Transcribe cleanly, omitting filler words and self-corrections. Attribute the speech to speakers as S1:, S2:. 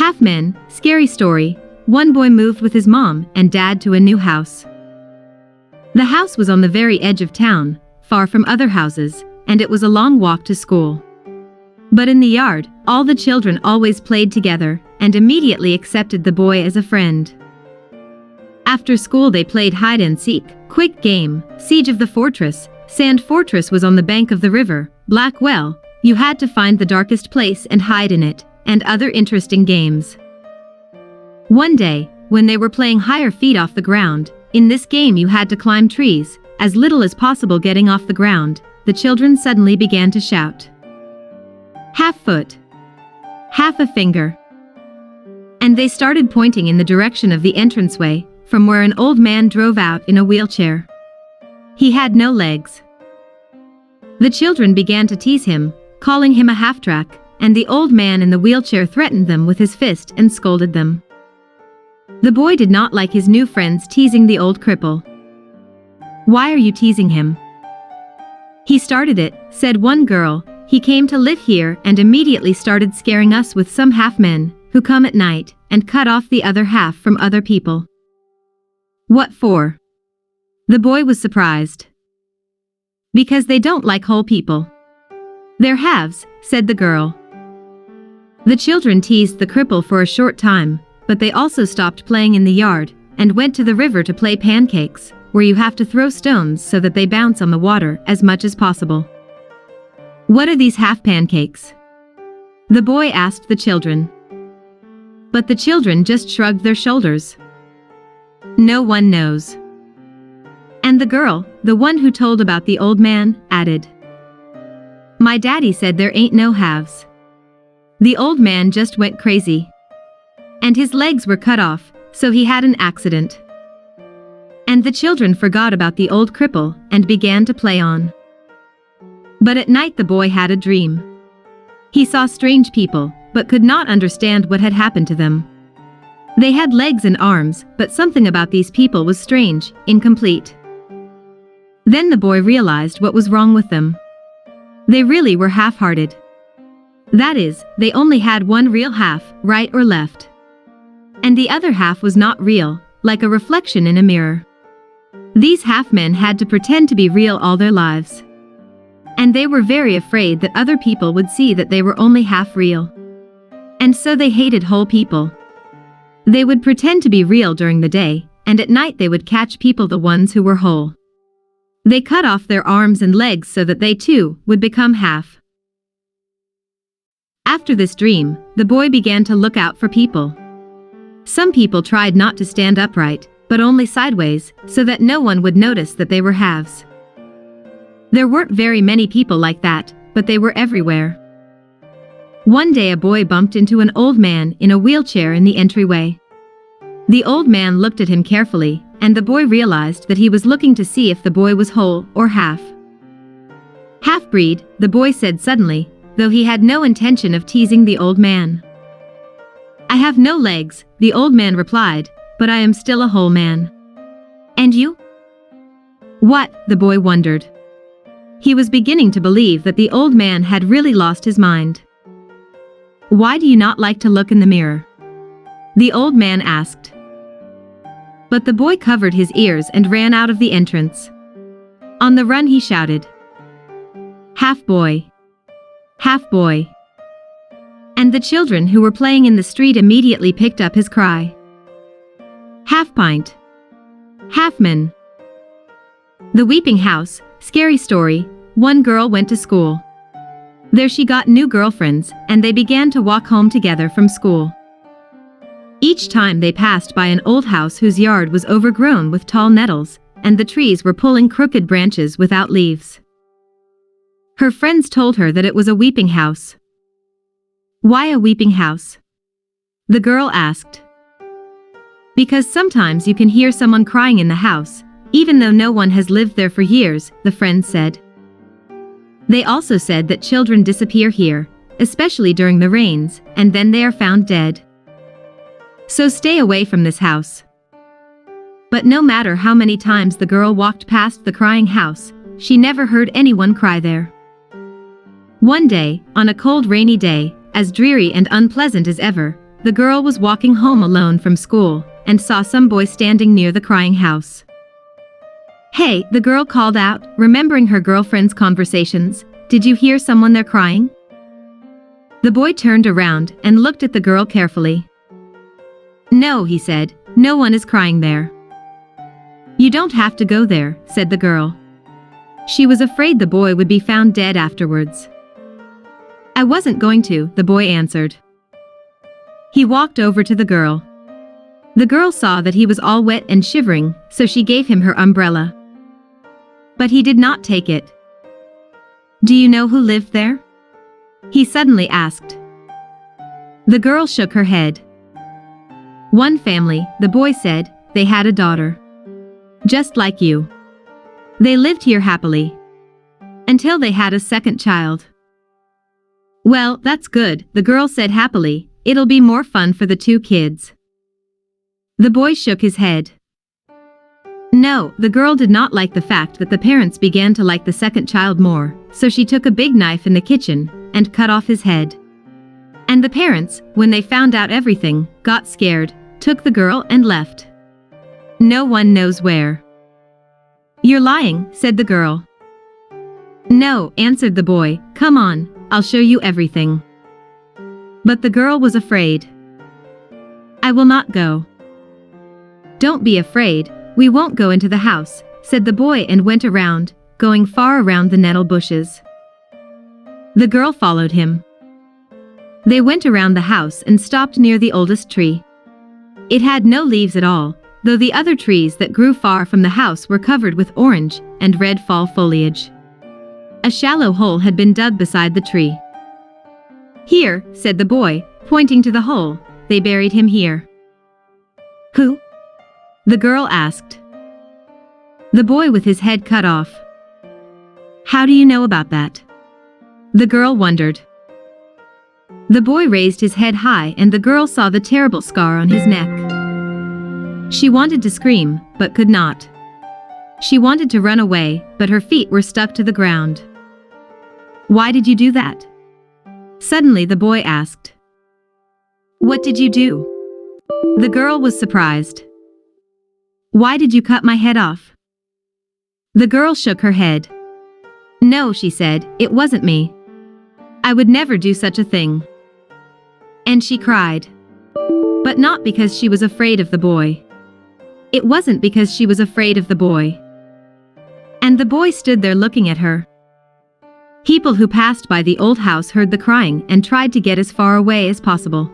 S1: Half Men, Scary Story. One boy moved with his mom and dad to a new house. The house was on the very edge of town, far from other houses, and it was a long walk to school. But in the yard, all the children always played together and immediately accepted the boy as a friend. After school they played hide and seek, quick game, siege of the fortress. Sand Fortress was on the bank of the river, Black Well. You had to find the darkest place and hide in it, and other interesting games. One day, when they were playing higher feet off the ground, in this game you had to climb trees, as little as possible getting off the ground, the children suddenly began to shout. Half foot. Half a finger. And they started pointing in the direction of the entranceway, from where an old man drove out in a wheelchair. He had no legs. The children began to tease him, calling him a half-track, and the old man in the wheelchair threatened them with his fist and scolded them. The boy did not like his new friends teasing the old cripple. "Why are you teasing him?" "He started it," said one girl. "He came to live here and immediately started scaring us with some half-men who come at night and cut off the other half from other people." "What for?" The boy was surprised. "Because they don't like whole people." "They're halves," said the girl. The children teased the cripple for a short time, but they also stopped playing in the yard and went to the river to play pancakes, where you have to throw stones so that they bounce on the water as much as possible. "What are these half pancakes?" the boy asked the children. But the children just shrugged their shoulders. "No one knows." And the girl, the one who told about the old man, added, "My daddy said there ain't no halves. The old man just went crazy. And his legs were cut off, so he had an accident." And the children forgot about the old cripple and began to play on. But at night the boy had a dream. He saw strange people, but could not understand what had happened to them. They had legs and arms, but something about these people was strange, incomplete. Then the boy realized what was wrong with them. They really were half-hearted. That is, they only had one real half, right or left. And the other half was not real, like a reflection in a mirror. These half-men had to pretend to be real all their lives. And they were very afraid that other people would see that they were only half real. And so they hated whole people. They would pretend to be real during the day, and at night they would catch people, the ones who were whole. They cut off their arms and legs so that they too would become half. After this dream, the boy began to look out for people. Some people tried not to stand upright, but only sideways, so that no one would notice that they were halves. There weren't very many people like that, but they were everywhere. One day a boy bumped into an old man in a wheelchair in the entryway. The old man looked at him carefully, and the boy realized that he was looking to see if the boy was whole or half. "Half-breed," the boy said suddenly, though he had no intention of teasing the old man. "I have no legs," the old man replied, "but I am still a whole man." "And you?" "What?" the boy wondered. He was beginning to believe that the old man had really lost his mind. "Why do you not like to look in the mirror?" the old man asked. But the boy covered his ears and ran out of the entrance. On the run he shouted, "Half boy! Half boy!" And the children who were playing in the street immediately picked up his cry. "Half pint! Half-man!" The Weeping House, Scary Story. One girl went to school. There she got new girlfriends, and they began to walk home together from school. Each time they passed by an old house whose yard was overgrown with tall nettles, and the trees were pulling crooked branches without leaves. Her friends told her that it was a weeping house. "Why a weeping house?" the girl asked. "Because sometimes you can hear someone crying in the house, even though no one has lived there for years," the friends said. They also said that children disappear here, especially during the rains, and then they are found dead. So stay away from this house. But no matter how many times the girl walked past the crying house, she never heard anyone cry there. One day, on a cold rainy day, as dreary and unpleasant as ever, the girl was walking home alone from school and saw some boy standing near the crying house. "Hey," the girl called out, remembering her girlfriend's conversations. "Did you hear someone there crying?" The boy turned around and looked at the girl carefully. "No," he said, "no one is crying there." "You don't have to go there," said the girl. She was afraid the boy would be found dead afterwards. "I wasn't going to," the boy answered. He walked over to the girl. The girl saw that he was all wet and shivering, so she gave him her umbrella. But he did not take it. "Do you know who lived there?" he suddenly asked. The girl shook her head. "One family," the boy said. "They had a daughter. Just like you. They lived here happily. Until they had a second child." "Well, that's good," the girl said happily. "It'll be more fun for the two kids." The boy shook his head. No, the girl did not like the fact that the parents began to like the second child more, so she took a big knife in the kitchen and cut off his head. And the parents, when they found out everything, got scared, took the girl and left. No one knows where. "You're lying," said the girl. "No," answered the boy. "Come on, I'll show you everything." But the girl was afraid. "I will not go." "Don't be afraid, we won't go into the house," said the boy and went around, going far around the nettle bushes. The girl followed him. They went around the house and stopped near the oldest tree. It had no leaves at all, though the other trees that grew far from the house were covered with orange and red fall foliage. A shallow hole had been dug beside the tree. "Here," said the boy, pointing to the hole. "They buried him here." "Who?" the girl asked. "The boy with his head cut off." "How do you know about that?" the girl wondered. The boy raised his head high and the girl saw the terrible scar on his neck. She wanted to scream, but could not. She wanted to run away, but her feet were stuck to the ground. "Why did you do that?" suddenly the boy asked. "What did you do?" The girl was surprised. "Why did you cut my head off?" The girl shook her head. "No," she said, "it wasn't me. I would never do such a thing." And she cried. But not because she was afraid of the boy. It wasn't because she was afraid of the boy. And the boy stood there looking at her. People who passed by the old house heard the crying and tried to get as far away as possible.